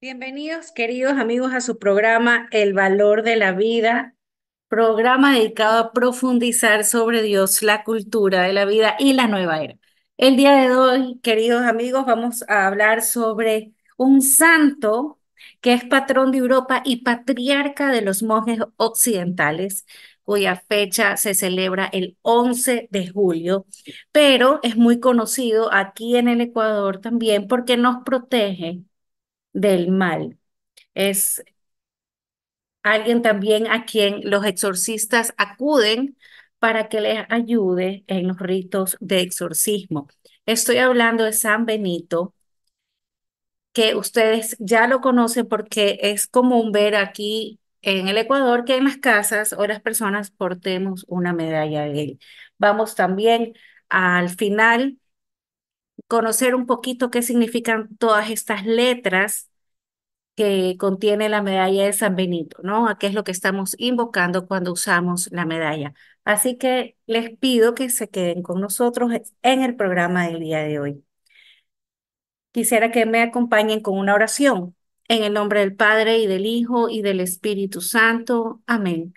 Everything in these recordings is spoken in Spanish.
Bienvenidos, queridos amigos, a su programa El Valor de la Vida, programa dedicado a profundizar sobre Dios, la cultura de la vida y la nueva era. El día de hoy, queridos amigos, vamos a hablar sobre un santo que es patrón de Europa y patriarca de los monjes occidentales, cuya fecha se celebra el 11 de julio, pero es muy conocido aquí en el Ecuador también porque nos protege del mal. Es alguien también a quien los exorcistas acuden para que les ayude en los ritos de exorcismo. Estoy hablando de San Benito, que ustedes ya lo conocen porque es común ver aquí en el Ecuador que en las casas o las personas portemos una medalla de él. Vamos también al final conocer un poquito qué significan todas estas letras que contiene la medalla de San Benito, ¿no? A qué es lo que estamos invocando cuando usamos la medalla. Así que les pido que se queden con nosotros en el programa del día de hoy. Quisiera que me acompañen con una oración. En el nombre del Padre y del Hijo y del Espíritu Santo. Amén.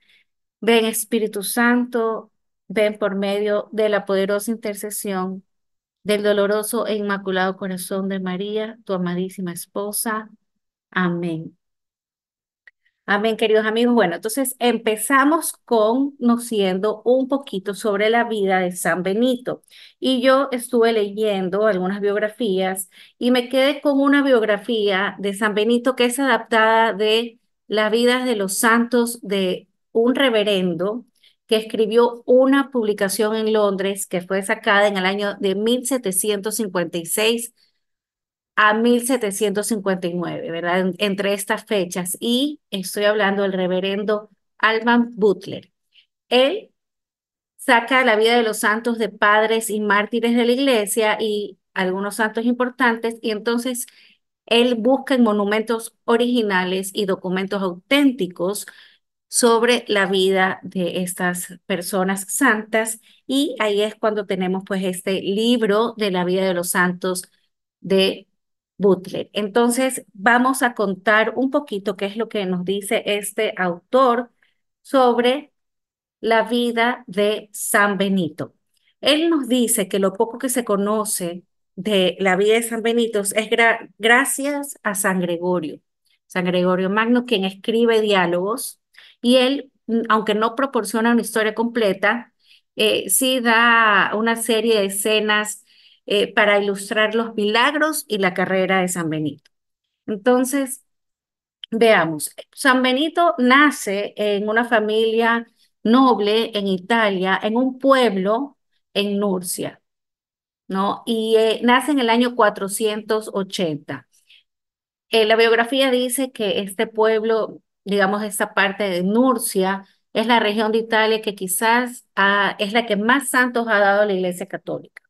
Ven Espíritu Santo, ven por medio de la poderosa intercesión del doloroso e inmaculado corazón de María, tu amadísima esposa. Amén. Amén, queridos amigos. Bueno, entonces empezamos conociendo un poquito sobre la vida de San Benito. Y yo estuve leyendo algunas biografías y me quedé con una biografía de San Benito que es adaptada de las vidas de los santos de un reverendo que escribió una publicación en Londres que fue sacada en el año de 1756 a 1759, ¿verdad? Entre estas fechas. Y estoy hablando del reverendo Alban Butler. Él saca la vida de los santos de padres y mártires de la iglesia y algunos santos importantes, y entonces él busca en monumentos originales y documentos auténticos sobre la vida de estas personas santas, y ahí es cuando tenemos pues este libro de la vida de los santos de Butler. Entonces vamos a contar un poquito qué es lo que nos dice este autor sobre la vida de San Benito. Él nos dice que lo poco que se conoce de la vida de San Benito es gracias a San Gregorio Magno, quien escribe diálogos, y él, aunque no proporciona una historia completa, sí da una serie de escenas para ilustrar los milagros y la carrera de San Benito. Entonces, veamos, San Benito nace en una familia noble en Italia, en un pueblo en Nurcia, ¿no? Y nace en el año 480. La biografía dice que este pueblo, digamos, esta parte de Nurcia, es la región de Italia que quizás es la que más santos ha dado a la Iglesia Católica.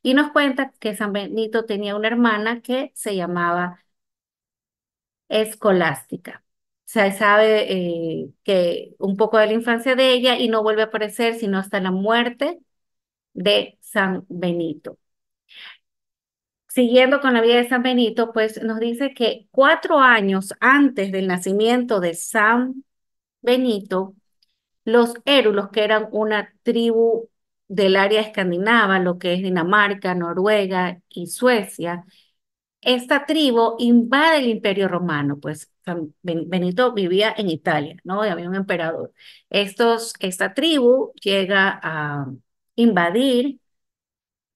Y nos cuenta que San Benito tenía una hermana que se llamaba Escolástica. Se sabe que un poco de la infancia de ella y no vuelve a aparecer sino hasta la muerte de San Benito. Siguiendo con la vida de San Benito, pues nos dice que 4 años antes del nacimiento de San Benito, los érulos, que eran una tribu del área escandinava, lo que es Dinamarca, Noruega y Suecia, esta tribu invade el Imperio Romano, pues Benito vivía en Italia, ¿no? Y había un emperador. Esta tribu llega a invadir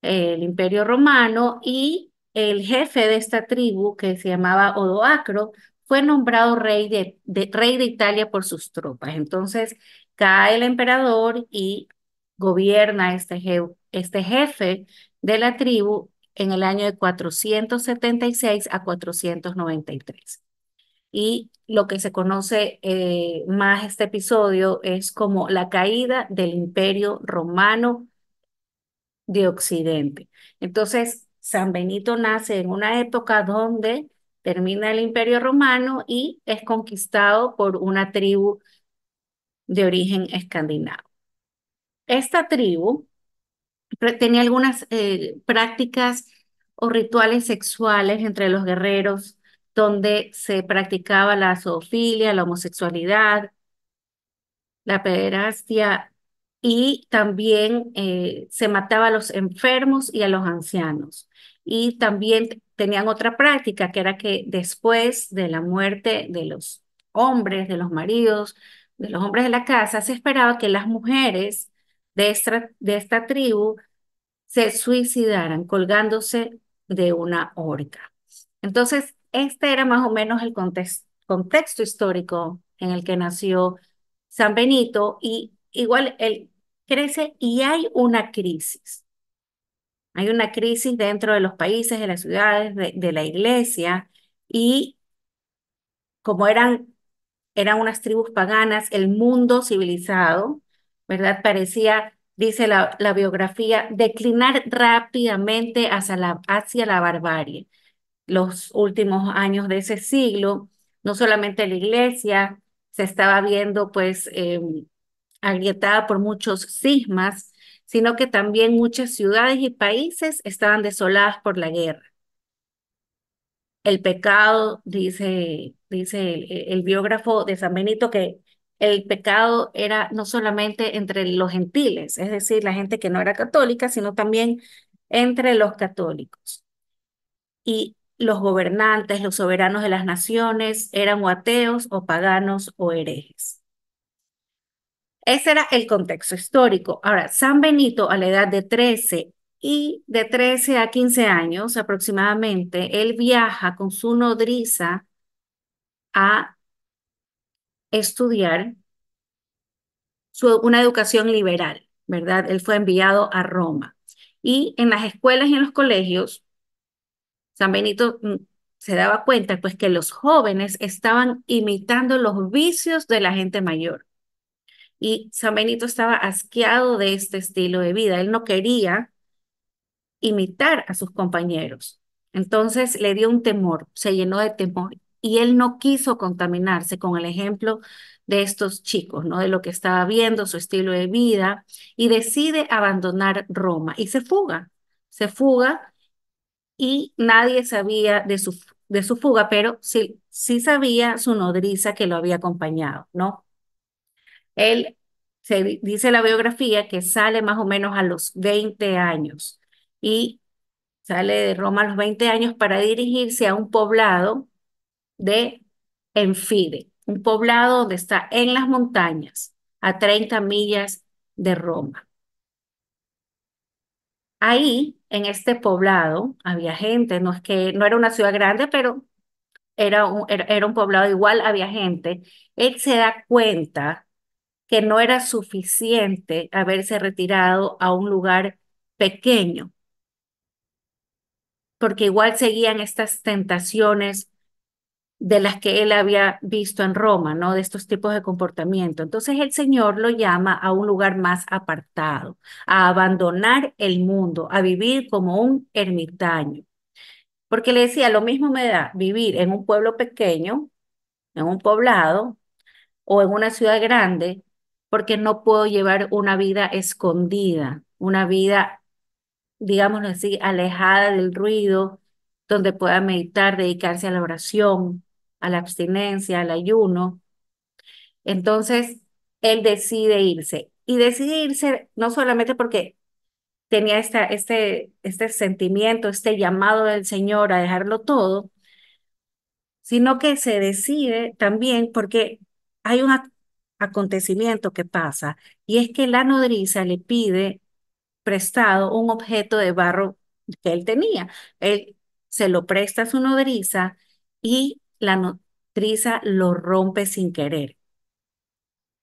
el Imperio Romano y el jefe de esta tribu, que se llamaba Odoacro, fue nombrado rey de Italia por sus tropas. Entonces cae el emperador y gobierna este jefe de la tribu en el año de 476 a 493. Y lo que se conoce más este episodio es como la caída del Imperio Romano de Occidente. Entonces, San Benito nace en una época donde termina el Imperio Romano y es conquistado por una tribu de origen escandinavo. Esta tribu tenía algunas prácticas o rituales sexuales entre los guerreros donde se practicaba la zoofilia, la homosexualidad, la pederastia y también se mataba a los enfermos y a los ancianos. Y también tenían otra práctica que era que después de la muerte de los hombres, de los maridos, de los hombres de la casa, se esperaba que las mujeres de esta tribu se suicidaran colgándose de una horca. Entonces, este era más o menos el contexto histórico en el que nació San Benito y igual él crece y hay una crisis. Hay una crisis dentro de los países, de las ciudades, de la iglesia y como eran unas tribus paganas, el mundo civilizado, ¿verdad? Parecía, dice la biografía, declinar rápidamente hacia la barbarie. Los últimos años de ese siglo, no solamente la iglesia se estaba viendo pues agrietada por muchos cismas, sino que también muchas ciudades y países estaban desoladas por la guerra. El pecado, dice el biógrafo de San Benito, que el pecado era no solamente entre los gentiles, es decir, la gente que no era católica, sino también entre los católicos. Y los gobernantes, los soberanos de las naciones, eran o ateos o paganos o herejes. Ese era el contexto histórico. Ahora, San Benito, a la edad de 13 y de 13 a 15 años aproximadamente, él viaja con su nodriza a estudiar una educación liberal, ¿verdad? Él fue enviado a Roma. Y en las escuelas y en los colegios, San Benito se daba cuenta pues que los jóvenes estaban imitando los vicios de la gente mayor. Y San Benito estaba asqueado de este estilo de vida. Él no quería imitar a sus compañeros. Entonces le dio un temor, se llenó de temor y él no quiso contaminarse con el ejemplo de estos chicos, ¿no? De lo que estaba viendo, su estilo de vida y decide abandonar Roma y se fuga y nadie sabía de su fuga, pero sí sabía su nodriza que lo había acompañado, ¿no? Él, dice la biografía que sale más o menos a los 20 años y sale de Roma a los 20 años para dirigirse a un poblado de Enfide, un poblado donde está en las montañas, a 30 millas de Roma. Ahí, en este poblado, había gente, no es que no era una ciudad grande, pero era un poblado igual, había gente. Él se da cuenta que no era suficiente haberse retirado a un lugar pequeño, porque igual seguían estas tentaciones de las que él había visto en Roma, ¿no? De estos tipos de comportamiento. Entonces el Señor lo llama a un lugar más apartado, a abandonar el mundo, a vivir como un ermitaño. Porque le decía, lo mismo me da vivir en un pueblo pequeño, en un poblado o en una ciudad grande, porque no puedo llevar una vida escondida, una vida, digámoslo así, alejada del ruido, donde pueda meditar, dedicarse a la oración, a la abstinencia, al ayuno. Entonces, él decide irse. Y decide irse no solamente porque tenía este sentimiento, este llamado del Señor a dejarlo todo, sino que se decide también porque hay un acontecimiento que pasa y es que la nodriza le pide prestado un objeto de barro que él tenía. Él se lo presta a su nodriza y la nodriza lo rompe sin querer.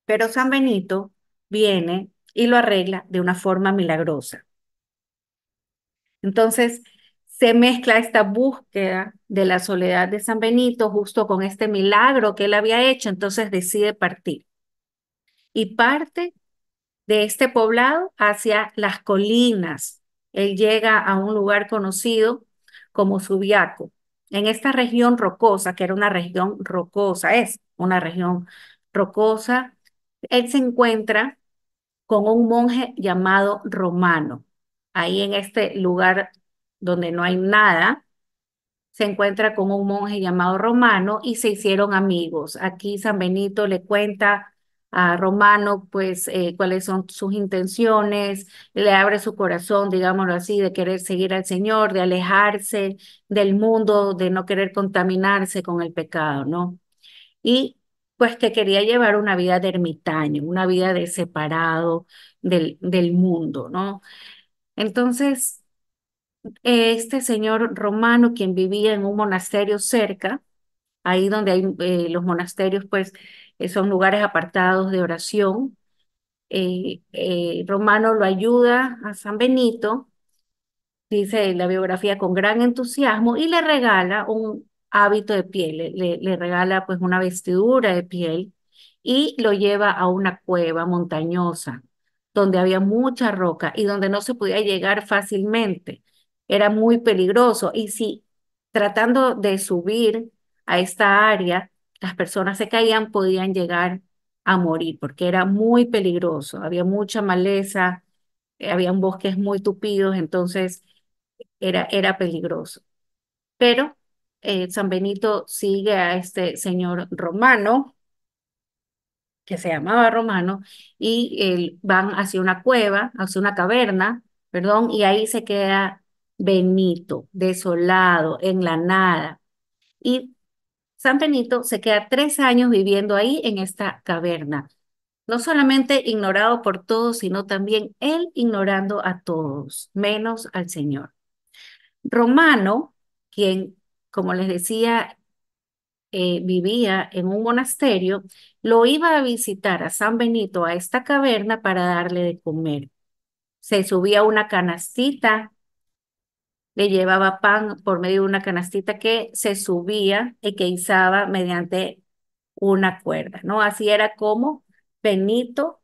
Pero San Benito viene y lo arregla de una forma milagrosa. Entonces, se mezcla esta búsqueda de la soledad de San Benito justo con este milagro que él había hecho, entonces decide partir. Y parte de este poblado hacia las colinas. Él llega a un lugar conocido como Subiaco. En esta región rocosa, que era una región rocosa, es una región rocosa, él se encuentra con un monje llamado Romano. Ahí en este lugar donde no hay nada, se encuentra con un monje llamado Romano y se hicieron amigos. Aquí San Benito le cuenta a Romano, pues, cuáles son sus intenciones, le abre su corazón, digámoslo así, de querer seguir al Señor, de alejarse del mundo, de no querer contaminarse con el pecado, ¿no? Y pues que quería llevar una vida de ermitaño, una vida de separado del mundo, ¿no? Entonces, este señor Romano, quien vivía en un monasterio cerca, ahí donde hay los monasterios, pues son lugares apartados de oración. Romano lo ayuda a San Benito, dice la biografía, con gran entusiasmo y le regala un hábito de piel, le regala pues una vestidura de piel y lo lleva a una cueva montañosa donde había mucha roca y donde no se podía llegar fácilmente. Era muy peligroso y si tratando de subir a esta área, las personas se caían, podían llegar a morir porque era muy peligroso. Había mucha maleza, habían bosques muy tupidos, entonces era peligroso. Pero San Benito sigue a este señor Romano, que se llamaba Romano, y van hacia una cueva, hacia una caverna, perdón, y ahí se queda Benito, desolado, en la nada. Y San Benito se queda 3 años viviendo ahí en esta caverna, no solamente ignorado por todos, sino también él ignorando a todos, menos al Señor. Romano, quien, como les decía, vivía en un monasterio, lo iba a visitar a San Benito a esta caverna para darle de comer. Se subía a una canastita, le llevaba pan por medio de una canastita que se subía y que izaba mediante una cuerda, ¿no? Así era como Benito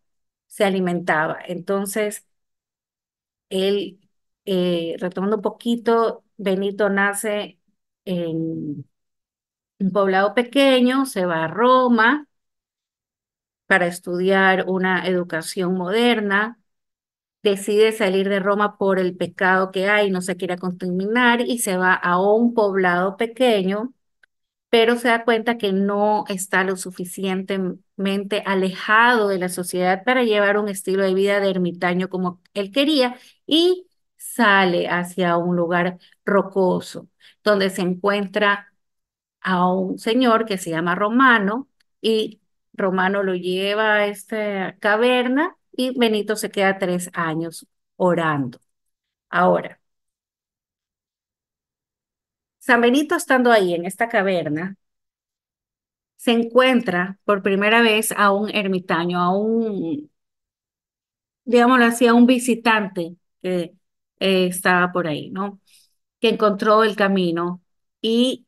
se alimentaba. Entonces, él, retomando un poquito, Benito nace en un poblado pequeño, se va a Roma para estudiar una educación moderna, decide salir de Roma por el pecado que hay, no se quiere contaminar y se va a un poblado pequeño, pero se da cuenta que no está lo suficientemente alejado de la sociedad para llevar un estilo de vida de ermitaño como él quería y sale hacia un lugar rocoso donde se encuentra a un señor que se llama Romano y Romano lo lleva a esta caverna y Benito se queda 3 años orando. Ahora, San Benito estando ahí en esta caverna, se encuentra por primera vez a un ermitaño, a un, digámoslo así, a un visitante que estaba por ahí, ¿no? Que encontró el camino y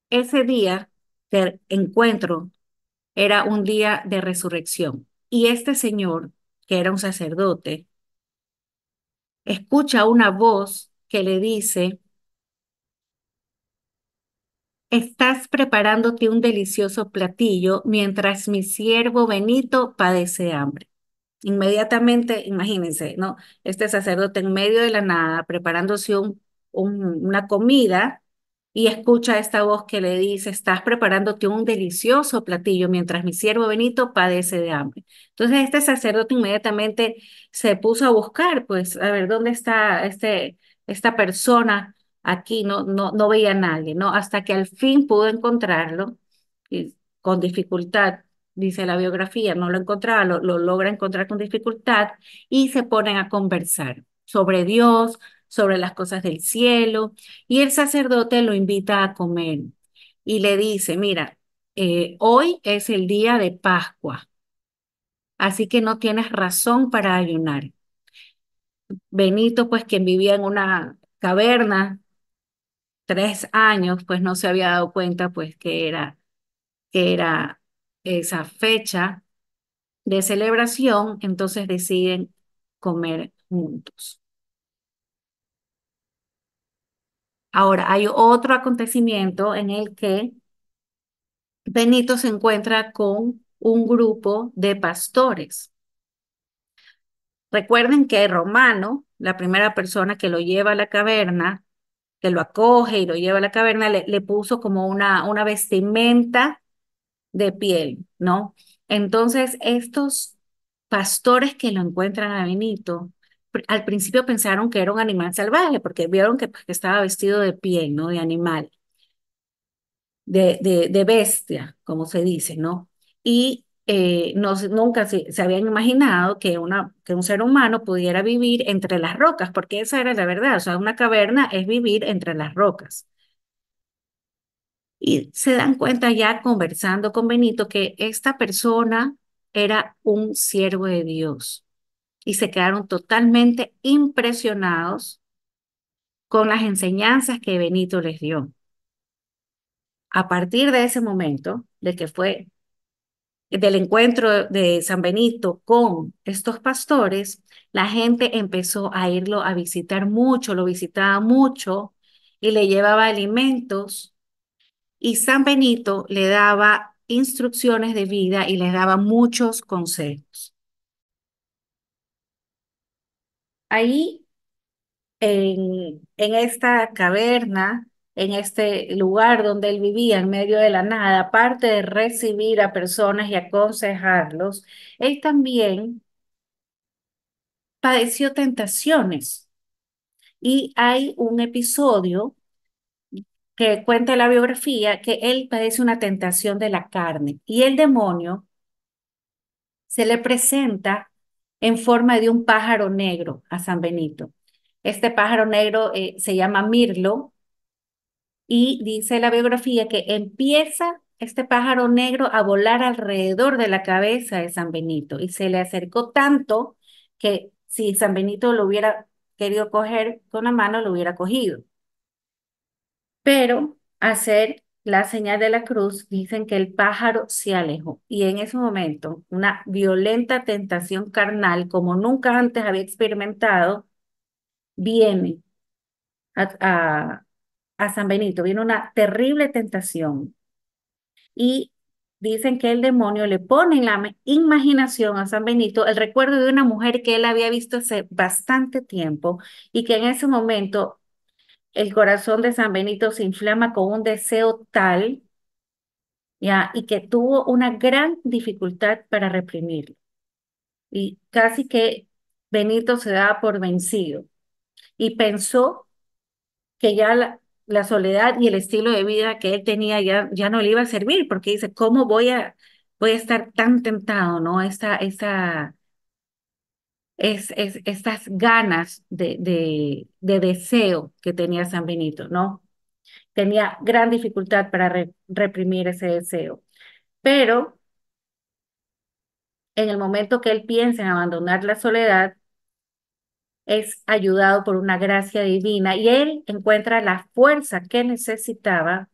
ese día de encuentro era un día de resurrección. Y este señor, que era un sacerdote, escucha una voz que le dice, estás preparándote un delicioso platillo mientras mi siervo Benito padece hambre. Inmediatamente, imagínense, ¿no? Este sacerdote en medio de la nada, preparándose una comida y escucha esta voz que le dice, estás preparándote un delicioso platillo mientras mi siervo Benito padece de hambre. Entonces este sacerdote inmediatamente se puso a buscar, pues, a ver, ¿dónde está esta persona aquí? No veía a nadie, ¿no? Hasta que al fin pudo encontrarlo y con dificultad dice la biografía, no lo encontraba, lo logra encontrar con dificultad y se ponen a conversar sobre Dios, sobre las cosas del cielo, y el sacerdote lo invita a comer y le dice, mira, hoy es el día de Pascua, así que no tienes razón para ayunar. Benito, pues quien vivía en una caverna 3 años, pues no se había dado cuenta, pues que era esa fecha de celebración, entonces deciden comer juntos. Ahora, hay otro acontecimiento en el que Benito se encuentra con un grupo de pastores. Recuerden que Romano, la primera persona que lo lleva a la caverna, que lo acoge y lo lleva a la caverna, le puso como una vestimenta de piel, ¿no? Entonces, estos pastores que lo encuentran a Benito, al principio pensaron que era un animal salvaje, porque vieron que, pues, que estaba vestido de piel, ¿no? De animal, de bestia, como se dice, ¿no? Y no, nunca se habían imaginado que un ser humano pudiera vivir entre las rocas, porque esa era la verdad, o sea, una caverna es vivir entre las rocas. Y se dan cuenta ya conversando con Benito que esta persona era un siervo de Dios y se quedaron totalmente impresionados con las enseñanzas que Benito les dio. A partir de ese momento, de que fue del encuentro de San Benito con estos pastores, la gente empezó a irlo a visitar mucho, lo visitaba mucho y le llevaba alimentos. Y San Benito le daba instrucciones de vida y les daba muchos consejos. Ahí, en esta caverna, en este lugar donde él vivía, en medio de la nada, aparte de recibir a personas y aconsejarlos, él también padeció tentaciones. Y hay un episodio que cuenta la biografía que él padece una tentación de la carne y el demonio se le presenta en forma de un pájaro negro a San Benito. Este pájaro negro se llama Mirlo y dice la biografía que empieza este pájaro negro a volar alrededor de la cabeza de San Benito y se le acercó tanto que si San Benito lo hubiera querido coger con la mano, lo hubiera cogido. Pero hacer la señal de la cruz, dicen que el pájaro se alejó y en ese momento una violenta tentación carnal como nunca antes había experimentado viene a, a, a San Benito, viene una terrible tentación y dicen que el demonio le pone en la imaginación a San Benito el recuerdo de una mujer que él había visto hace bastante tiempo y que en ese momento el corazón de San Benito se inflama con un deseo tal, ya, y que tuvo una gran dificultad para reprimirlo. Y casi que Benito se daba por vencido y pensó que ya la soledad y el estilo de vida que él tenía ya no le iba a servir, porque dice, ¿cómo voy a estar tan tentado, ¿no? Estas ganas de deseo que tenía San Benito, ¿no? Tenía gran dificultad para reprimir ese deseo. Pero en el momento que él piensa en abandonar la soledad, es ayudado por una gracia divina y él encuentra la fuerza que necesitaba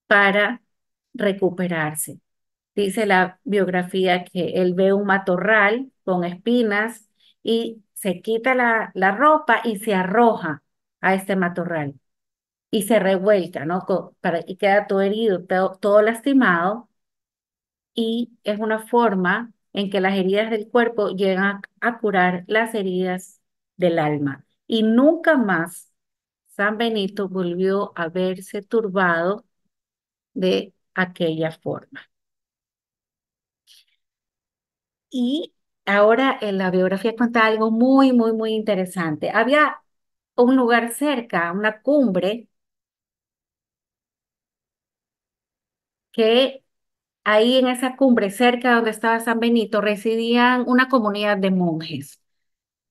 para recuperarse. Dice la biografía que él ve un matorral con espinas y se quita la ropa y se arroja a este matorral y se revuelca, ¿no? Y queda todo herido, todo lastimado y es una forma en que las heridas del cuerpo llegan a curar las heridas del alma. Y nunca más San Benito volvió a verse turbado de aquella forma. Y ahora en la biografía cuenta algo muy, muy, muy interesante. Había un lugar cerca, una cumbre, que ahí en esa cumbre, cerca donde estaba San Benito, residían una comunidad de monjes.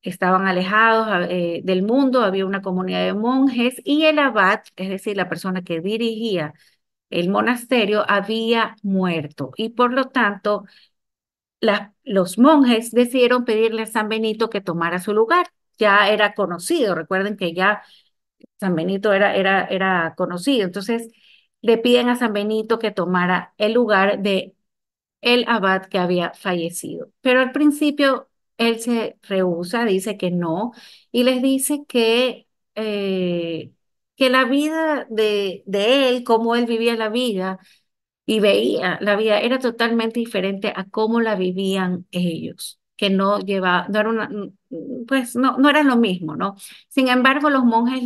Estaban alejados del mundo, había una comunidad de monjes y el abad, es decir, la persona que dirigía el monasterio, había muerto y por lo tanto los monjes decidieron pedirle a San Benito que tomara su lugar. Ya era conocido, recuerden que ya San Benito era conocido, entonces le piden a San Benito que tomara el lugar de el abad que había fallecido. Pero al principio él se rehúsa, dice que no, y les dice que la vida de él, cómo él vivía la vida y veía la vida, era totalmente diferente a cómo la vivían ellos, que no era una, pues no era lo mismo, ¿no? Sin embargo, los monjes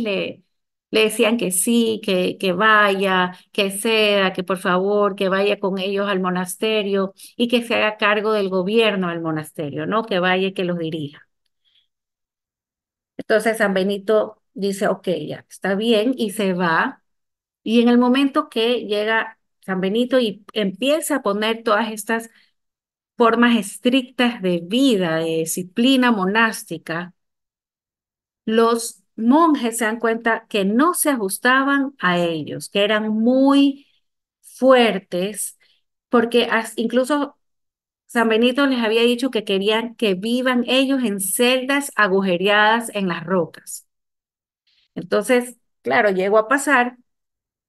Le decían que sí, que vaya, que sea, que por favor, que vaya con ellos al monasterio y que se haga cargo del gobierno del monasterio, ¿no? Que vaya y que los dirija. Entonces San Benito dice, ok, ya, está bien, y se va. Y en el momento que llega San Benito y empieza a poner todas estas formas estrictas de vida, de disciplina monástica, los monjes se dan cuenta que no se ajustaban a ellos, que eran muy fuertes, porque incluso San Benito les había dicho que querían que vivan ellos en celdas agujereadas en las rocas. Entonces, claro, llegó a pasar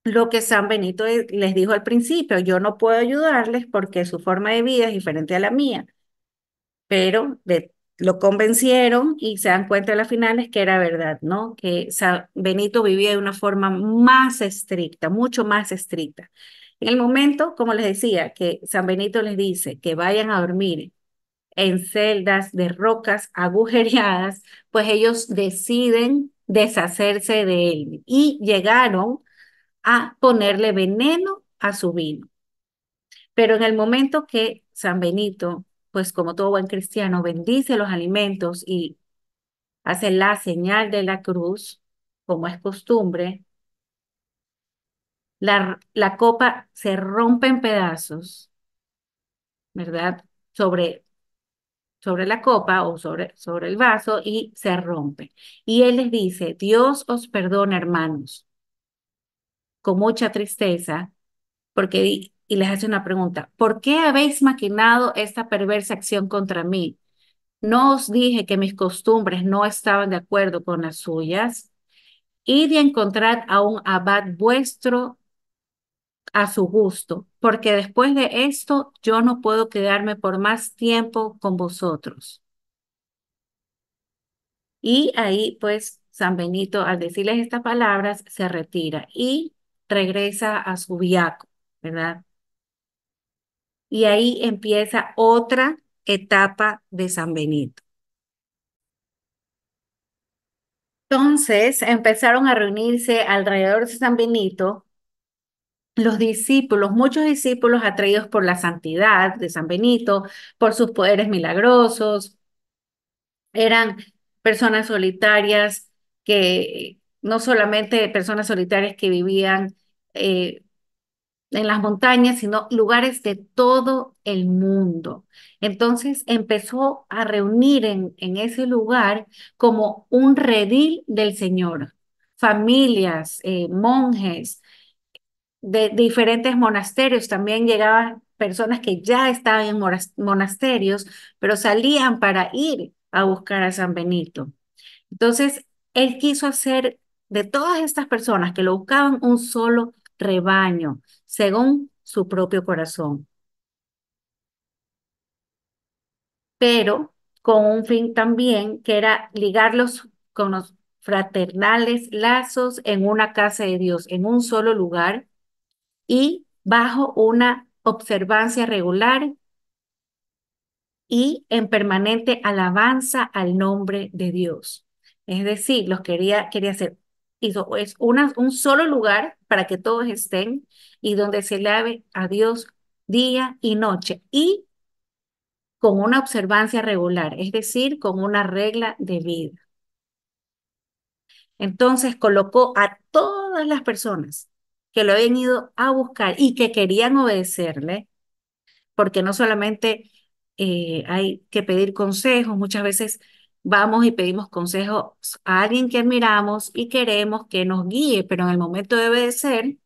lo que San Benito les dijo al principio: yo no puedo ayudarles porque su forma de vida es diferente a la mía, pero lo convencieron y se dan cuenta a la final es que era verdad, ¿no? Que San Benito vivía de una forma más estricta, mucho más estricta. En el momento, como les decía, que San Benito les dice que vayan a dormir en celdas de rocas agujereadas, pues ellos deciden deshacerse de él y llegaron a ponerle veneno a su vino. Pero en el momento que San Benito, pues como todo buen cristiano, bendice los alimentos y hace la señal de la cruz, como es costumbre, la copa se rompe en pedazos, ¿verdad? Sobre la copa o sobre el vaso y se rompe. Y él les dice: Dios os perdona, hermanos, con mucha tristeza, porque, y les hace una pregunta: ¿por qué habéis maquinado esta perversa acción contra mí? ¿No os dije que mis costumbres no estaban de acuerdo con las suyas? Y de encontrar a un abad vuestro a su gusto, porque después de esto yo no puedo quedarme por más tiempo con vosotros. Y ahí, pues, San Benito, al decirles estas palabras, se retira y regresa a su viaco, ¿verdad? Y ahí empieza otra etapa de San Benito. Entonces empezaron a reunirse alrededor de San Benito los discípulos, muchos discípulos atraídos por la santidad de San Benito, por sus poderes milagrosos. Eran personas solitarias que, no solamente personas solitarias que vivían eh, en las montañas, sino lugares de todo el mundo. Entonces empezó a reunir en ese lugar como un redil del Señor, familias, monjes de diferentes monasterios. También llegaban personas que ya estaban en monasterios, pero salían para ir a buscar a San Benito. Entonces, él quiso hacer de todas estas personas que lo buscaban un solo rebaño, según su propio corazón, pero con un fin también que era ligarlos con los fraternales lazos en una casa de Dios, en un solo lugar y bajo una observancia regular y en permanente alabanza al nombre de Dios. Es decir, quería hacer, hizo es un solo lugar para que todos estén y donde se lave a Dios día y noche y con una observancia regular, es decir, con una regla de vida. Entonces colocó a todas las personas que lo habían ido a buscar y que querían obedecerle, porque no solamente hay que pedir consejos, muchas veces vamos y pedimos consejos a alguien que admiramos y queremos que nos guíe, pero en el momento de obedecer,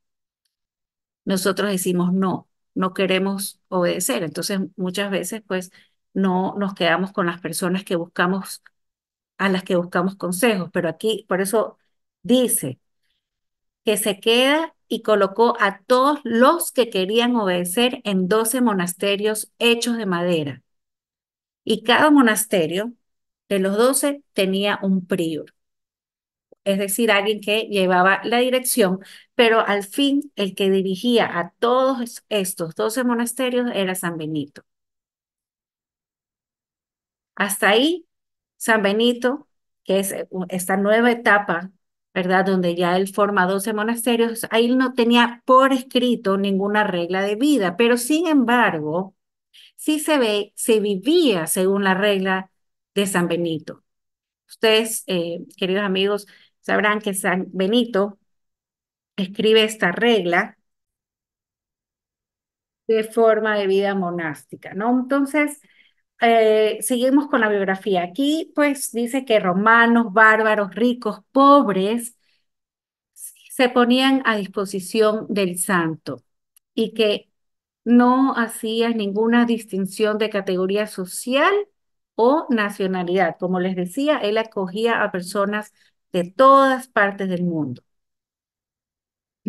nosotros decimos no, no queremos obedecer. Entonces, muchas veces, pues, no nos quedamos con las personas que buscamos, a las que buscamos consejos, pero aquí, por eso dice que se queda y colocó a todos los que querían obedecer en 12 monasterios hechos de madera. Y cada monasterio de los 12 tenía un prior, es decir, alguien que llevaba la dirección, pero al fin el que dirigía a todos estos 12 monasterios era San Benito. Hasta ahí, San Benito, que es esta nueva etapa ¿verdad? Donde ya él forma 12 monasterios, ahí él no tenía por escrito ninguna regla de vida, pero sin embargo, sí se vivía según la regla de San Benito. Ustedes, queridos amigos, sabrán que San Benito escribe esta regla de forma de vida monástica, ¿no? Entonces, seguimos con la biografía. Aquí, pues, dice que romanos, bárbaros, ricos, pobres, se ponían a disposición del santo y que no hacía ninguna distinción de categoría social o nacionalidad. Como les decía, él acogía a personas de todas partes del mundo.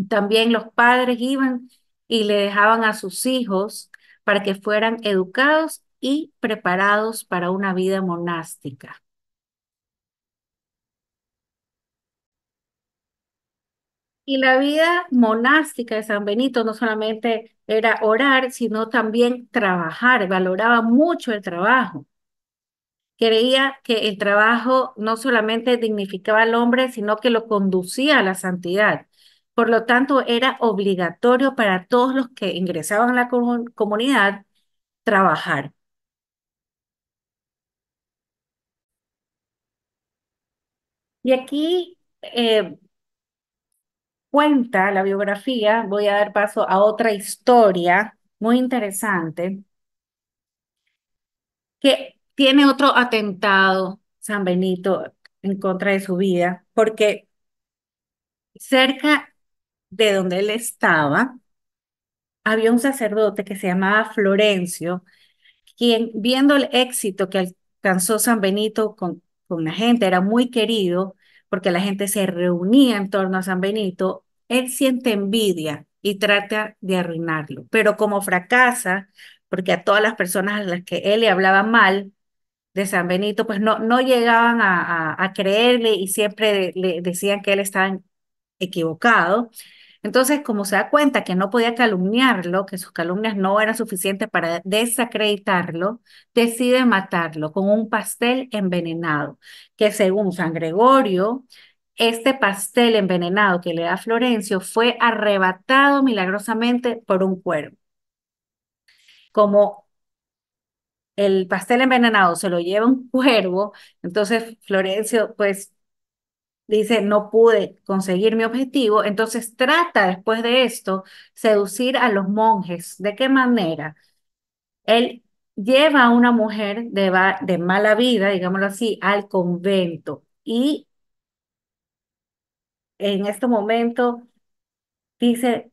También los padres iban y le dejaban a sus hijos para que fueran educados y preparados para una vida monástica. Y la vida monástica de San Benito no solamente era orar, sino también trabajar, valoraba mucho el trabajo. Creía que el trabajo no solamente dignificaba al hombre, sino que lo conducía a la santidad. Por lo tanto, era obligatorio para todos los que ingresaban a la comunidad trabajar. Y aquí cuenta la biografía, voy a dar paso a otra historia muy interesante, que tiene otro atentado, San Benito, en contra de su vida, porque cerca de donde él estaba, había un sacerdote que se llamaba Florencio, quien viendo el éxito que alcanzó San Benito con la gente, era muy querido porque la gente se reunía en torno a San Benito, él siente envidia y trata de arruinarlo, pero como fracasa, porque a todas las personas a las que él le hablaba mal de San Benito, pues no llegaban a creerle y siempre le decían que él estaba equivocado. Entonces, como se da cuenta que no podía calumniarlo, que sus calumnias no eran suficientes para desacreditarlo, decide matarlo con un pastel envenenado, que según San Gregorio, este pastel envenenado que le da Florencio fue arrebatado milagrosamente por un cuervo. Como el pastel envenenado se lo lleva un cuervo, entonces Florencio pues dice, no pude conseguir mi objetivo, entonces trata después de esto seducir a los monjes. ¿De qué manera? Él lleva a una mujer de mala vida, digámoslo así, al convento y en este momento dice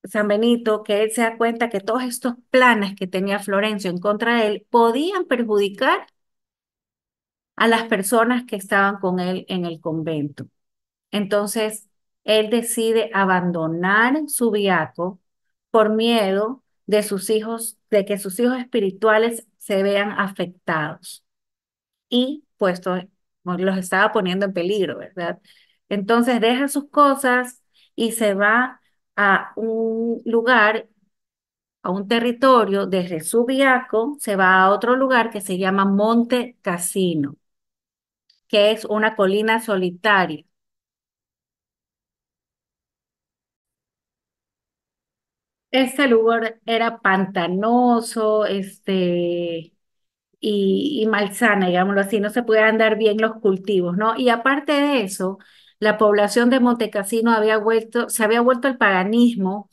San Benito que él se da cuenta que todos estos planes que tenía Florencio en contra de él podían perjudicar a las personas que estaban con él en el convento. Entonces, él decide abandonar su viaco por miedo de sus hijos, de que sus hijos espirituales se vean afectados y puesto, los estaba poniendo en peligro, ¿verdad? Entonces deja sus cosas y se va a un lugar, a un territorio, desde su viaco, se va a otro lugar que se llama Monte Cassino, que es una colina solitaria. Este lugar era pantanoso, y malsana, digámoslo así, no se podían andar bien los cultivos, ¿no? Y aparte de eso, la población de Montecassino se había vuelto al paganismo,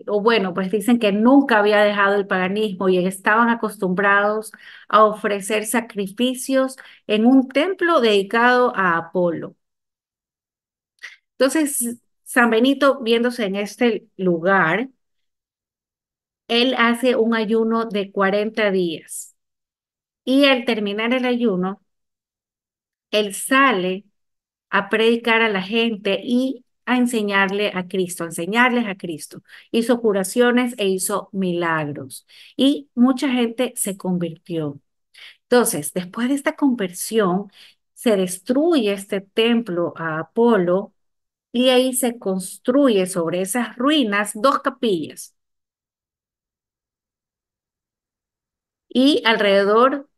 o bueno, pues dicen que nunca había dejado el paganismo y estaban acostumbrados a ofrecer sacrificios en un templo dedicado a Apolo. Entonces, San Benito, viéndose en este lugar, él hace un ayuno de 40 días y al terminar el ayuno, él sale a predicar a la gente y a enseñarles a Cristo. Hizo curaciones e hizo milagros y mucha gente se convirtió. Entonces, después de esta conversión, se destruye este templo a Apolo y ahí se construye sobre esas ruinas dos capillas y alrededor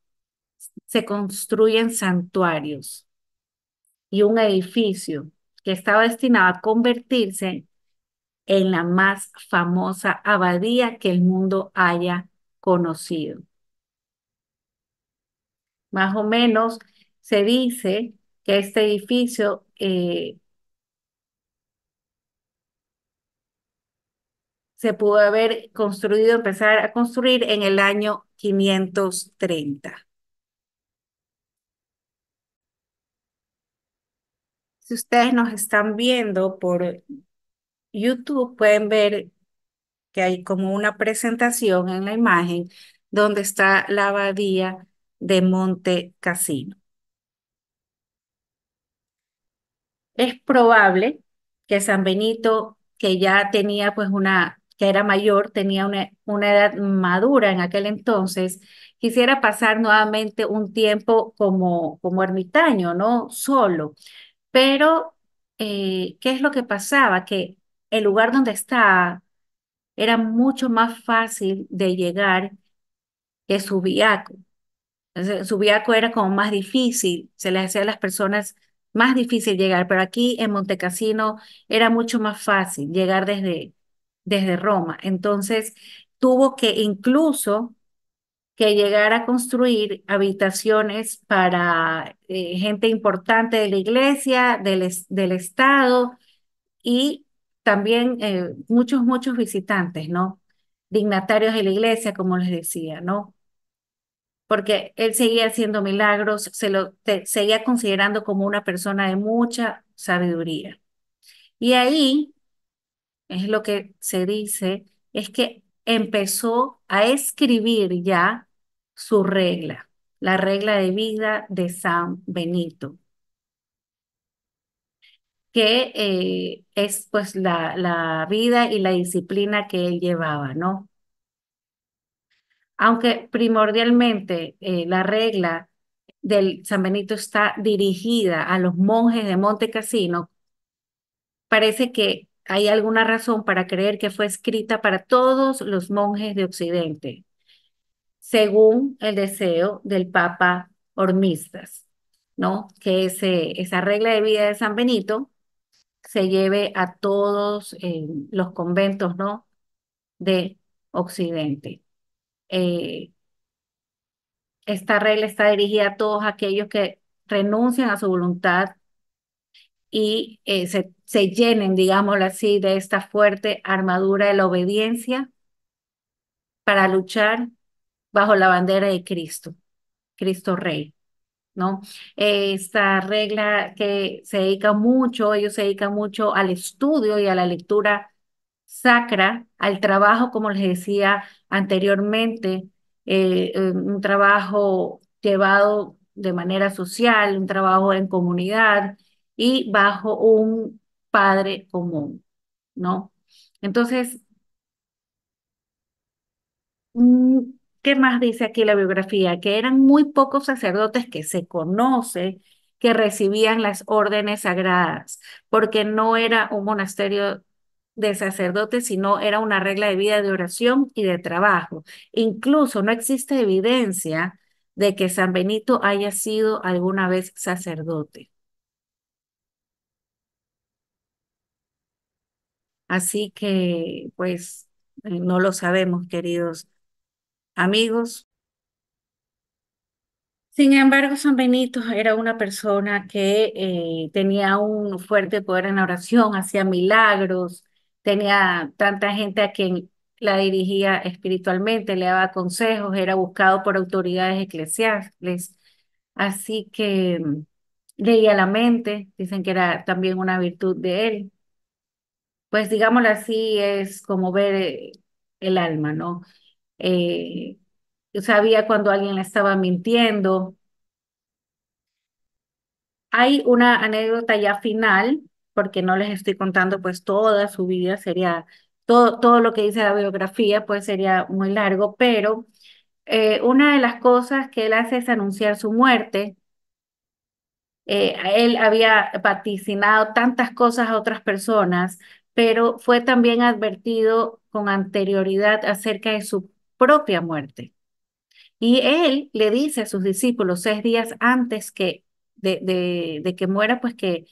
se construyen santuarios. y un edificio que estaba destinado a convertirse en la más famosa abadía que el mundo haya conocido. Más o menos se dice que este edificio se pudo haber construido, empezar a construir en el año 530. Si ustedes nos están viendo por YouTube, pueden ver que hay como una presentación en la imagen donde está la abadía de Monte Cassino. Es probable que San Benito, que ya tenía pues que era mayor, tenía una edad madura en aquel entonces, quisiera pasar nuevamente un tiempo como ermitaño, ¿no? Solo. Pero, ¿qué es lo que pasaba? Que el lugar donde estaba era mucho más fácil de llegar que Subiaco. Subiaco era como más difícil, se les hacía a las personas más difícil llegar, pero aquí en Montecassino era mucho más fácil llegar desde Roma. Entonces, tuvo que incluso que llegar a construir habitaciones para gente importante de la iglesia, del estado y también muchos visitantes, ¿no? Dignatarios de la iglesia, como les decía, ¿no? Porque él seguía haciendo milagros, seguía considerando como una persona de mucha sabiduría. Y ahí es lo que se dice, es que empezó a escribir ya su regla, la regla de vida de San Benito, que es pues la vida y la disciplina que él llevaba, ¿no? Aunque primordialmente la regla del San Benito está dirigida a los monjes de Monte Cassino, parece que hay alguna razón para creer que fue escrita para todos los monjes de Occidente, según el deseo del Papa Hormisdas, ¿no? Que esa regla de vida de San Benito se lleve a todos los conventos, ¿no? De Occidente. Eh, Esta regla está dirigida a todos aquellos que renuncian a su voluntad y se llenen, digámoslo así, de esta fuerte armadura de la obediencia para luchar bajo la bandera de Cristo, Cristo Rey, ¿no? Esta regla que se dedica mucho, ellos se dedican mucho al estudio y a la lectura sacra, al trabajo, como les decía anteriormente, un trabajo llevado de manera social, un trabajo en comunidad y bajo un padre común, ¿no? Entonces, Mm, ¿qué más dice aquí la biografía? Que eran muy pocos sacerdotes que se conoce que recibían las órdenes sagradas, porque no era un monasterio de sacerdotes, sino era una regla de vida de oración y de trabajo. Incluso no existe evidencia de que San Benito haya sido alguna vez sacerdote. Así que, pues, no lo sabemos, queridos amigos. Sin embargo, San Benito era una persona que tenía un fuerte poder en la oración, hacía milagros, tenía tanta gente a quien la dirigía espiritualmente, le daba consejos, era buscado por autoridades eclesiásticas. Así que leía la mente, dicen que era también una virtud de él. Pues digámoslo así, es como ver el alma, ¿no? Eh, Sabía cuando alguien le estaba mintiendo. Hay una anécdota ya final, porque no les estoy contando pues toda su vida, sería todo lo que dice la biografía, pues sería muy largo, pero una de las cosas que él hace es anunciar su muerte. Él había vaticinado tantas cosas a otras personas, pero fue también advertido con anterioridad acerca de su propia muerte. Y él le dice a sus discípulos 6 días antes que de que muera, pues que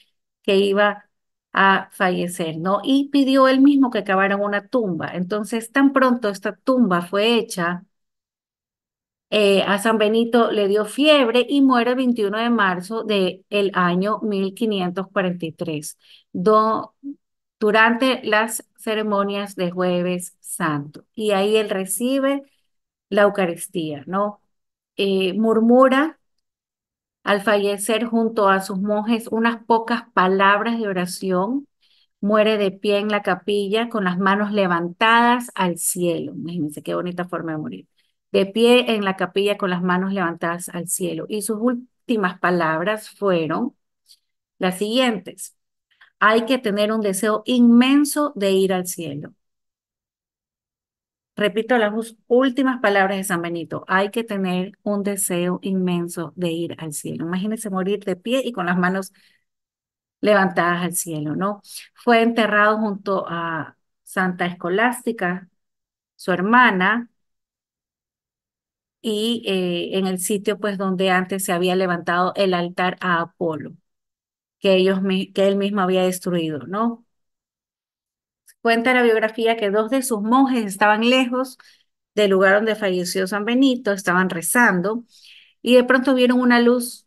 iba a fallecer, ¿no? Y pidió él mismo que cavaran una tumba. Entonces, tan pronto esta tumba fue hecha, a San Benito le dio fiebre y muere el 21 de marzo del año 1543, do- durante las ceremonias de Jueves Santo. Y ahí él recibe la Eucaristía, ¿no? Murmura al fallecer junto a sus monjes unas pocas palabras de oración, muere de pie en la capilla con las manos levantadas al cielo. Imagínense qué bonita forma de morir. De pie en la capilla con las manos levantadas al cielo. Y sus últimas palabras fueron las siguientes. Hay que tener un deseo inmenso de ir al cielo. Repito las últimas palabras de San Benito. Hay que tener un deseo inmenso de ir al cielo. Imagínense morir de pie y con las manos levantadas al cielo, ¿no? Fue enterrado junto a Santa Escolástica, su hermana, y en el sitio pues donde antes se había levantado el altar a Apolo, que él mismo había destruido, ¿no? Cuenta la biografía que dos de sus monjes estaban lejos del lugar donde falleció San Benito, estaban rezando, y de pronto vieron una luz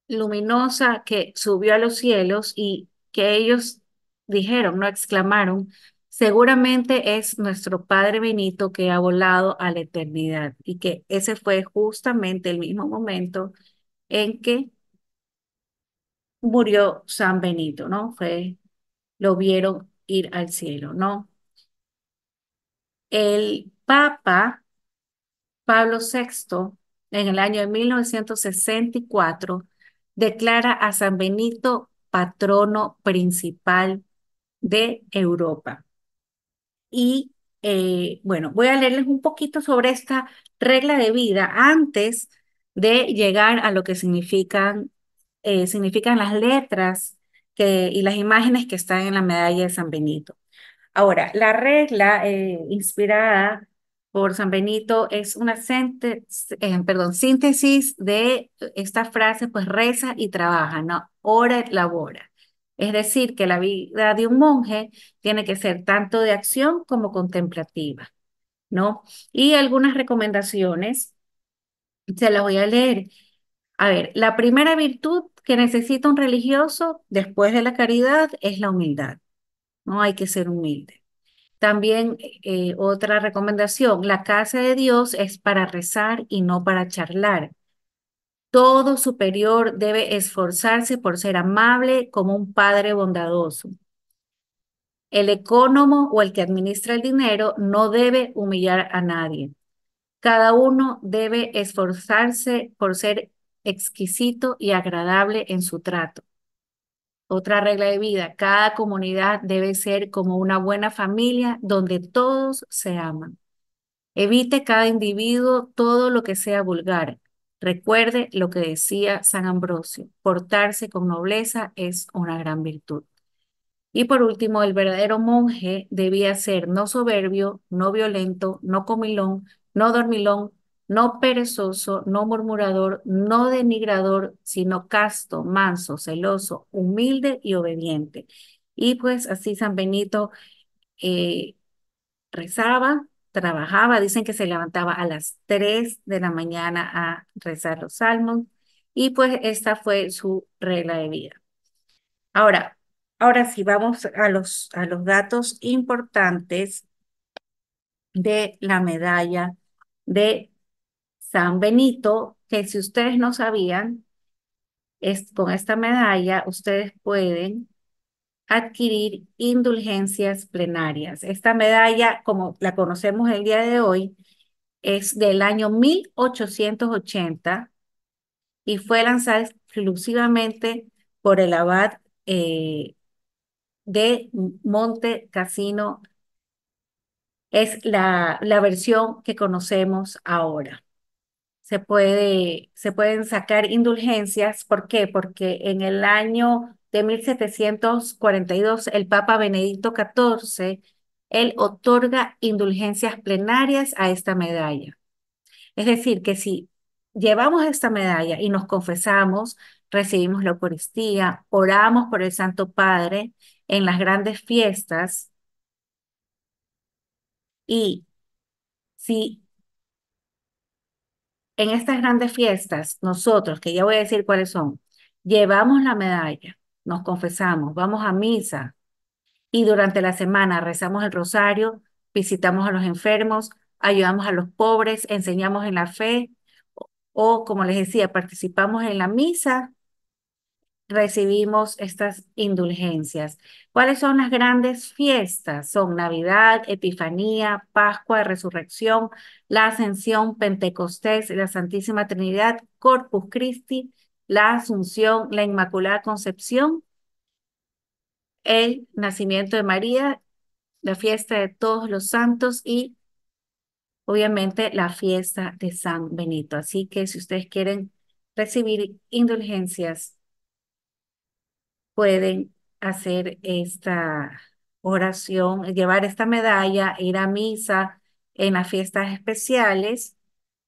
luminosa que subió a los cielos y que ellos dijeron, no exclamaron, seguramente es nuestro Padre Benito que ha volado a la eternidad y que ese fue justamente el mismo momento en que murió San Benito, ¿no? Lo vieron ir al cielo, ¿no? El Papa Pablo VI, en el año de 1964, declara a San Benito patrono principal de Europa. Y bueno, voy a leerles un poquito sobre esta regla de vida antes de llegar a lo que significan las letras y las imágenes que están en la medalla de San Benito. Ahora, la regla inspirada por San Benito es una síntesis de esta frase, pues reza y trabaja, ¿no? Ora et labora. Es decir, que la vida de un monje tiene que ser tanto de acción como contemplativa, ¿no? Y algunas recomendaciones, se las voy a leer. A ver, la primera virtud que necesita un religioso después de la caridad es la humildad, ¿no? Hay que ser humilde. También otra recomendación, la casa de Dios es para rezar y no para charlar. Todo superior debe esforzarse por ser amable como un padre bondadoso. El ecónomo o el que administra el dinero no debe humillar a nadie. Cada uno debe esforzarse por ser exquisito y agradable en su trato. Otra regla de vida, cada comunidad debe ser como una buena familia donde todos se aman. Evite cada individuo todo lo que sea vulgar. Recuerde lo que decía San Ambrosio, portarse con nobleza es una gran virtud. Y por último, el verdadero monje debía ser no soberbio, no violento, no comilón, no dormilón, no perezoso, no murmurador, no denigrador, sino casto, manso, celoso, humilde y obediente. Y pues así San Benito eh, rezaba, trabajaba, dicen que se levantaba a las 3 de la mañana a rezar los salmos y pues esta fue su regla de vida. Ahora, ahora sí, vamos a los datos importantes de la medalla de San Benito, que si ustedes no sabían, con esta medalla ustedes pueden adquirir indulgencias plenarias. Esta medalla, como la conocemos el día de hoy, es del año 1880 y fue lanzada exclusivamente por el abad de Monte Cassino. Es la versión que conocemos ahora. Se pueden sacar indulgencias. ¿Por qué? Porque en el año de 1742 el Papa Benedicto XIV, él otorga indulgencias plenarias a esta medalla. Es decir, que si llevamos esta medalla y nos confesamos, recibimos la Eucaristía, oramos por el Santo Padre en las grandes fiestas y si en estas grandes fiestas nosotros, que ya voy a decir cuáles son, llevamos la medalla, nos confesamos, vamos a misa y durante la semana rezamos el rosario, visitamos a los enfermos, ayudamos a los pobres, enseñamos en la fe o, como les decía, participamos en la misa, recibimos estas indulgencias. ¿Cuáles son las grandes fiestas? Son Navidad, Epifanía, Pascua, Resurrección, la Ascensión, Pentecostés, la Santísima Trinidad, Corpus Christi, la Asunción, la Inmaculada Concepción, el nacimiento de María, la fiesta de todos los santos y obviamente la fiesta de San Benito. Así que si ustedes quieren recibir indulgencias, pueden hacer esta oración, llevar esta medalla, ir a misa en las fiestas especiales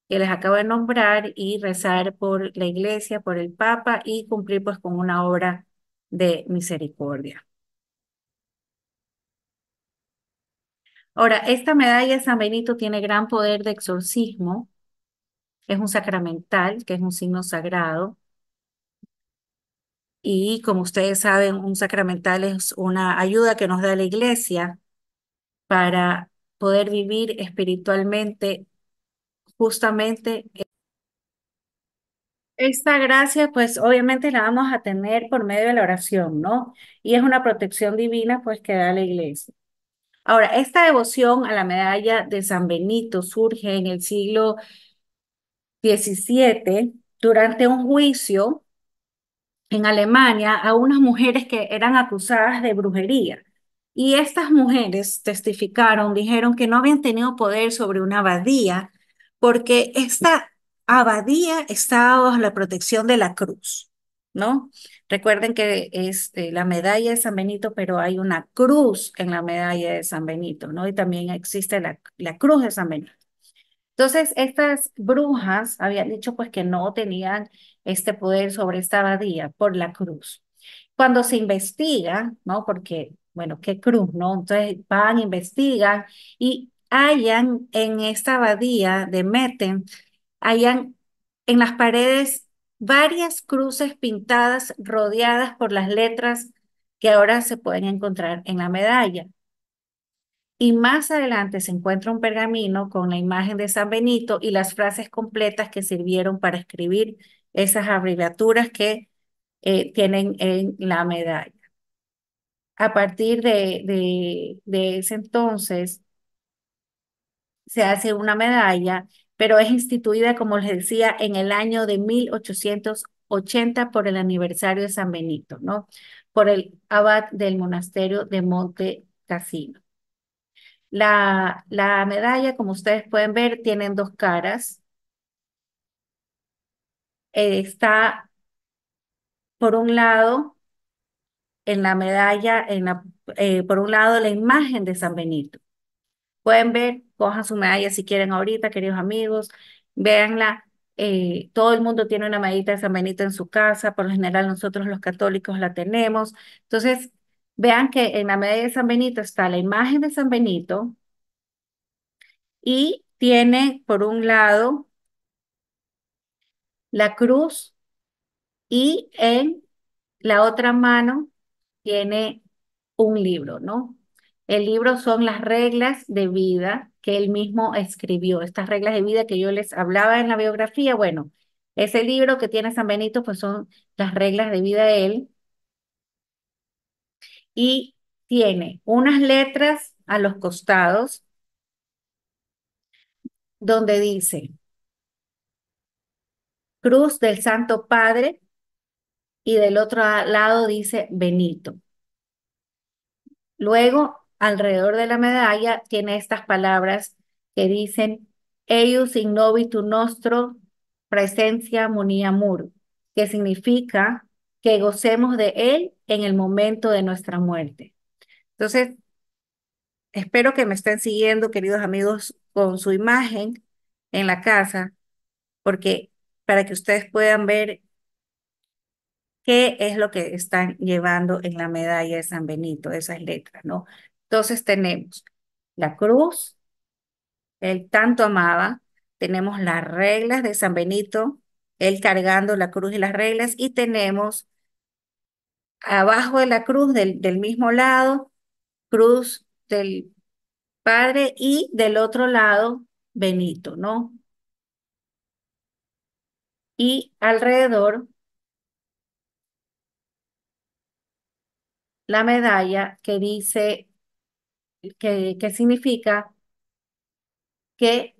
que les acabo de nombrar y rezar por la iglesia, por el Papa y cumplir pues con una obra de misericordia. Ahora, esta medalla de San Benito tiene gran poder de exorcismo, es un sacramental, que es un signo sagrado. Y como ustedes saben, un sacramental es una ayuda que nos da la iglesia para poder vivir espiritualmente justamente. Esta gracia, pues obviamente la vamos a tener por medio de la oración, ¿no? Y es una protección divina, pues que da la iglesia. Ahora, esta devoción a la medalla de San Benito surge en el siglo XVII durante un juicio en Alemania a unas mujeres que eran acusadas de brujería. Y estas mujeres testificaron, dijeron que no habían tenido poder sobre una abadía porque esta abadía estaba bajo la protección de la cruz, ¿no? Recuerden que es la medalla de San Benito, pero hay una cruz en la medalla de San Benito, ¿no? Y también existe la cruz de San Benito. Entonces, estas brujas habían dicho pues que no tenían este poder sobre esta abadía por la cruz. Cuando se investiga, ¿no? Porque, bueno, qué cruz, ¿no? Entonces van, investigan y hallan en esta abadía de Metten, hallan en las paredes varias cruces pintadas rodeadas por las letras que ahora se pueden encontrar en la medalla. Y más adelante se encuentra un pergamino con la imagen de San Benito y las frases completas que sirvieron para escribir esas abreviaturas que tienen en la medalla. A partir de ese entonces se hace una medalla, pero es instituida, como les decía, en el año de 1880 por el aniversario de San Benito, ¿no? Por el abad del monasterio de Monte Cassino. La medalla, como ustedes pueden ver, tiene dos caras. Está por un lado en la medalla, por un lado la imagen de San Benito. Pueden ver, cojan su medalla si quieren ahorita, queridos amigos, véanla. Todo el mundo tiene una medallita de San Benito en su casa, por lo general nosotros los católicos la tenemos. Entonces, vean que en la medalla de San Benito está la imagen de San Benito y tiene por un lado la cruz y en la otra mano tiene un libro, ¿no? El libro son las reglas de vida que él mismo escribió, estas reglas de vida que yo les hablaba en la biografía. Bueno, ese libro que tiene San Benito, pues son las reglas de vida de él y tiene unas letras a los costados donde dice Cruz del Santo Padre y del otro lado dice Benito. Luego, alrededor de la medalla tiene estas palabras que dicen Eius ignobitur nostro presencia muniamur, que significa que gocemos de él en el momento de nuestra muerte. Entonces, espero que me estén siguiendo, queridos amigos, con su imagen en la casa, porque para que ustedes puedan ver qué es lo que están llevando en la medalla de San Benito, esas letras, ¿no? Entonces tenemos la cruz, él tanto amaba, tenemos las reglas de San Benito, él cargando la cruz y las reglas, y tenemos abajo de la cruz, del mismo lado, cruz del Padre y del otro lado, Benito, ¿no? Y alrededor la medalla que dice, que significa que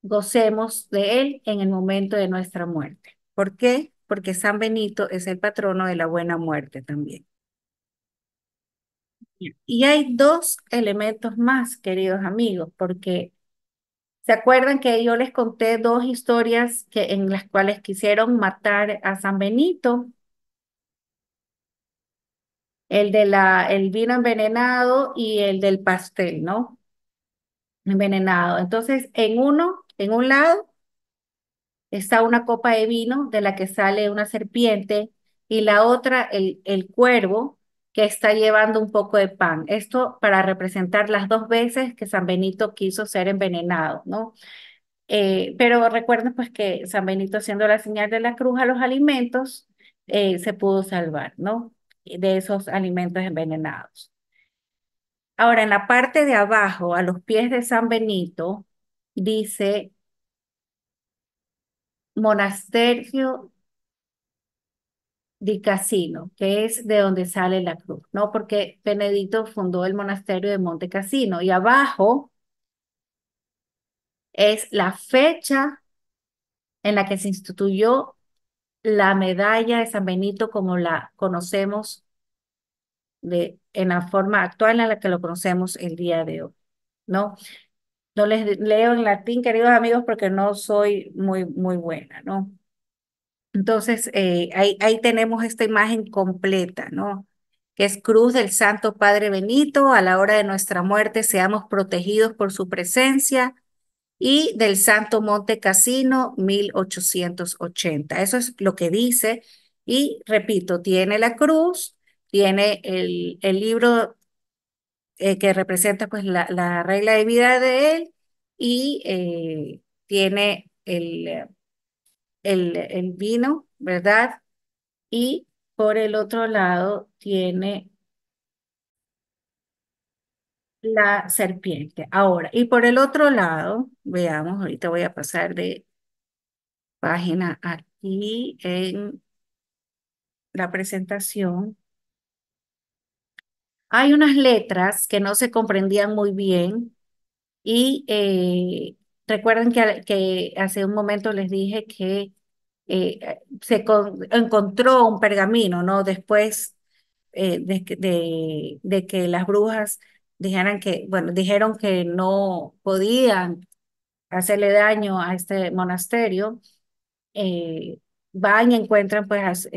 gocemos de él en el momento de nuestra muerte. ¿Por qué? Porque San Benito es el patrono de la buena muerte también. Y hay dos elementos más, queridos amigos, porque ¿se acuerdan que yo les conté dos historias en las cuales quisieron matar a San Benito? El vino envenenado y el del pastel, ¿no? Envenenado. Entonces, en un lado, está una copa de vino de la que sale una serpiente y la otra el cuervo que está llevando un poco de pan. Esto para representar las dos veces que San Benito quiso ser envenenado, ¿no? Pero recuerden pues que San Benito haciendo la señal de la cruz a los alimentos se pudo salvar, ¿no? De esos alimentos envenenados. Ahora, en la parte de abajo, a los pies de San Benito, dice monasterio di Cassino, que es de donde sale la cruz, ¿no? Porque Benedicto fundó el monasterio de Monte Cassino y abajo es la fecha en la que se instituyó la medalla de San Benito como la conocemos en la forma actual en la que lo conocemos el día de hoy, ¿no? No les leo en latín, queridos amigos, porque no soy muy buena, ¿no? Entonces, ahí tenemos esta imagen completa, ¿no? Que es cruz del Santo Padre Benito, a la hora de nuestra muerte seamos protegidos por su presencia, y del Santo Monte Cassino, 1880. Eso es lo que dice, y repito, tiene la cruz, tiene el libro que representa pues la regla de vida de él, y tiene el vino, ¿verdad? Y por el otro lado tiene la serpiente. Ahora, y por el otro lado, veamos, ahorita voy a pasar de página aquí en la presentación. Hay unas letras que no se comprendían muy bien y recuerden que hace un momento les dije que encontró un pergamino, ¿no? Después de que las brujas dijeron que no podían hacerle daño a este monasterio, van y encuentran pues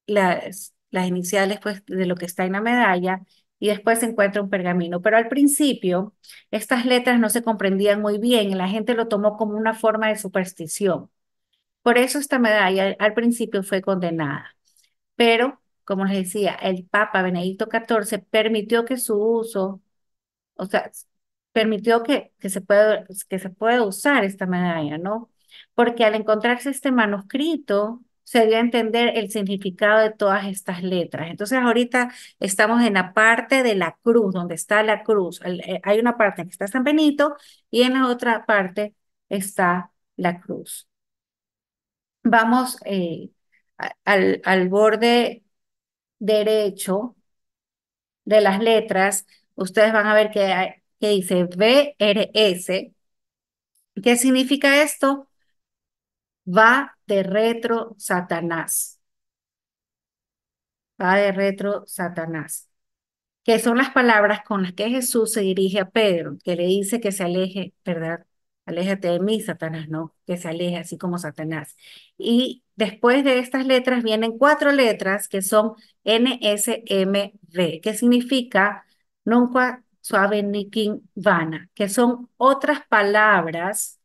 las iniciales pues de lo que está en la medalla y después se encuentra un pergamino. Pero al principio estas letras no se comprendían muy bien y la gente lo tomó como una forma de superstición. Por eso esta medalla al principio fue condenada. Pero, como les decía, el Papa Benedicto XIV permitió que su uso, o sea, permitió que se pueda usar esta medalla, ¿no? Porque al encontrarse este manuscrito, se dio a entender el significado de todas estas letras. Entonces, ahorita estamos en la parte de la cruz, donde está la cruz. Hay una parte en que está San Benito y en la otra parte está la cruz. Vamos al borde derecho de las letras. Ustedes van a ver que dice VRS. ¿Qué significa esto? Va de retro Satanás. Va de retro Satanás. Que son las palabras con las que Jesús se dirige a Pedro, que le dice que se aleje, ¿verdad? Aléjate de mí, Satanás, no, que se aleje así como Satanás. Y después de estas letras vienen cuatro letras que son NSMV, que significa Nunca Suave Nikin Vana, que son otras palabras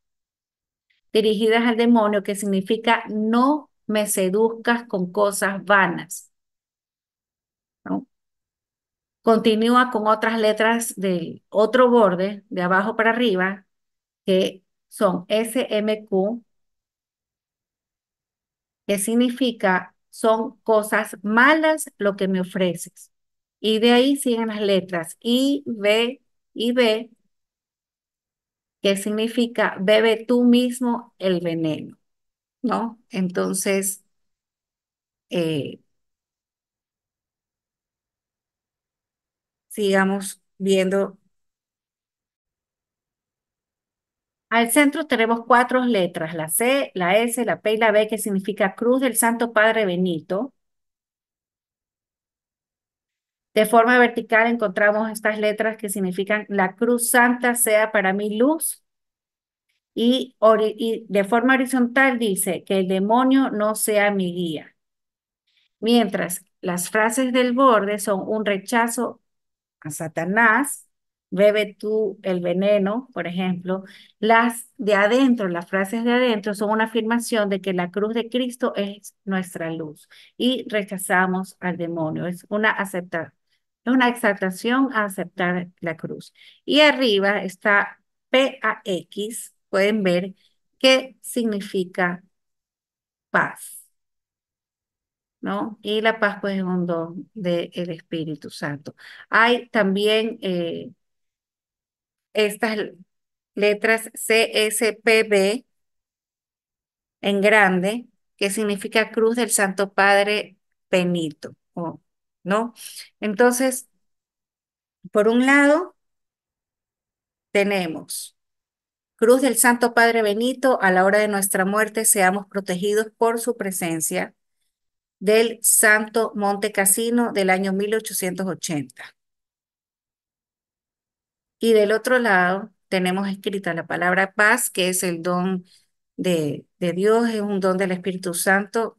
dirigidas al demonio, que significa no me seduzcas con cosas vanas, ¿no? Continúa con otras letras del otro borde, de abajo para arriba, que son SMQ, que significa son cosas malas lo que me ofreces. Y de ahí siguen las letras y B, que significa bebe tú mismo el veneno, ¿no? Entonces, eh, sigamos viendo. Al centro tenemos cuatro letras, la C, la S, la P y la B, que significa Cruz del Santo Padre Benito. De forma vertical encontramos estas letras que significan la Cruz Santa sea para mí luz. Y de forma horizontal dice que el demonio no sea mi guía. Mientras las frases del borde son un rechazo a Satanás, bebe tú el veneno, por ejemplo. Las de adentro, las frases de adentro son una afirmación de que la cruz de Cristo es nuestra luz y rechazamos al demonio. Es una exaltación a aceptar la cruz. Y arriba está PAX, pueden ver qué significa paz, ¿no? Y la paz pues es un don del Espíritu Santo. Hay también estas letras CSPB en grande, que significa Cruz del Santo Padre Benito, ¿no? Entonces, por un lado, tenemos Cruz del Santo Padre Benito, a la hora de nuestra muerte seamos protegidos por su presencia del Santo Monte Cassino del año 1880. Y del otro lado tenemos escrita la palabra paz, que es el don de Dios, es un don del Espíritu Santo.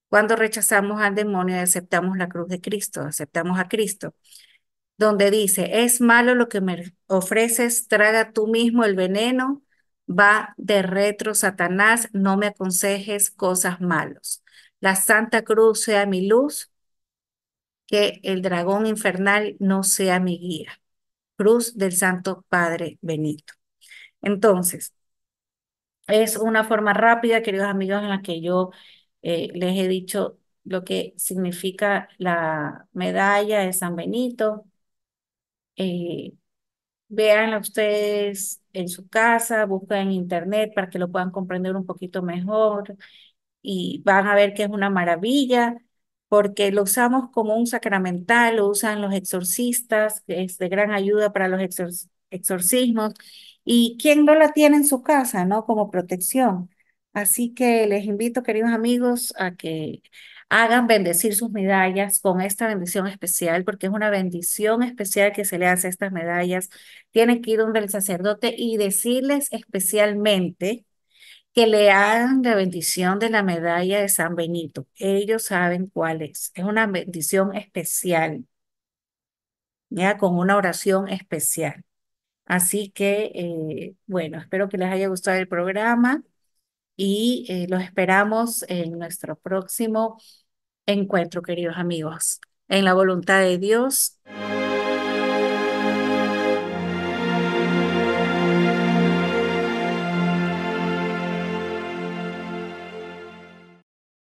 Cuando rechazamos al demonio y aceptamos la cruz de Cristo, aceptamos a Cristo, donde dice, es malo lo que me ofreces, traga tú mismo el veneno, va de retro, Satanás, no me aconsejes cosas malos. La Santa Cruz sea mi luz, que el dragón infernal no sea mi guía. Cruz del Santo Padre Benito. Entonces, es una forma rápida, queridos amigos, en la que yo les he dicho lo que significa la medalla de San Benito. Eh, Véanla ustedes en su casa, busquen en internet para que lo puedan comprender un poquito mejor y van a ver que es una maravilla porque lo usamos como un sacramental, lo usan los exorcistas, que es de gran ayuda para los exorcismos. ¿Y quién no la tiene en su casa, no? Como protección. Así que les invito, queridos amigos, a que hagan bendecir sus medallas con esta bendición especial, porque es una bendición especial que se le hace a estas medallas. Tienen que ir donde el sacerdote y decirles especialmente que le hagan la bendición de la medalla de San Benito. Ellos saben cuál es. Es una bendición especial, ya con una oración especial. Así que, bueno, espero que les haya gustado el programa y los esperamos en nuestro próximo encuentro, queridos amigos. En la voluntad de Dios.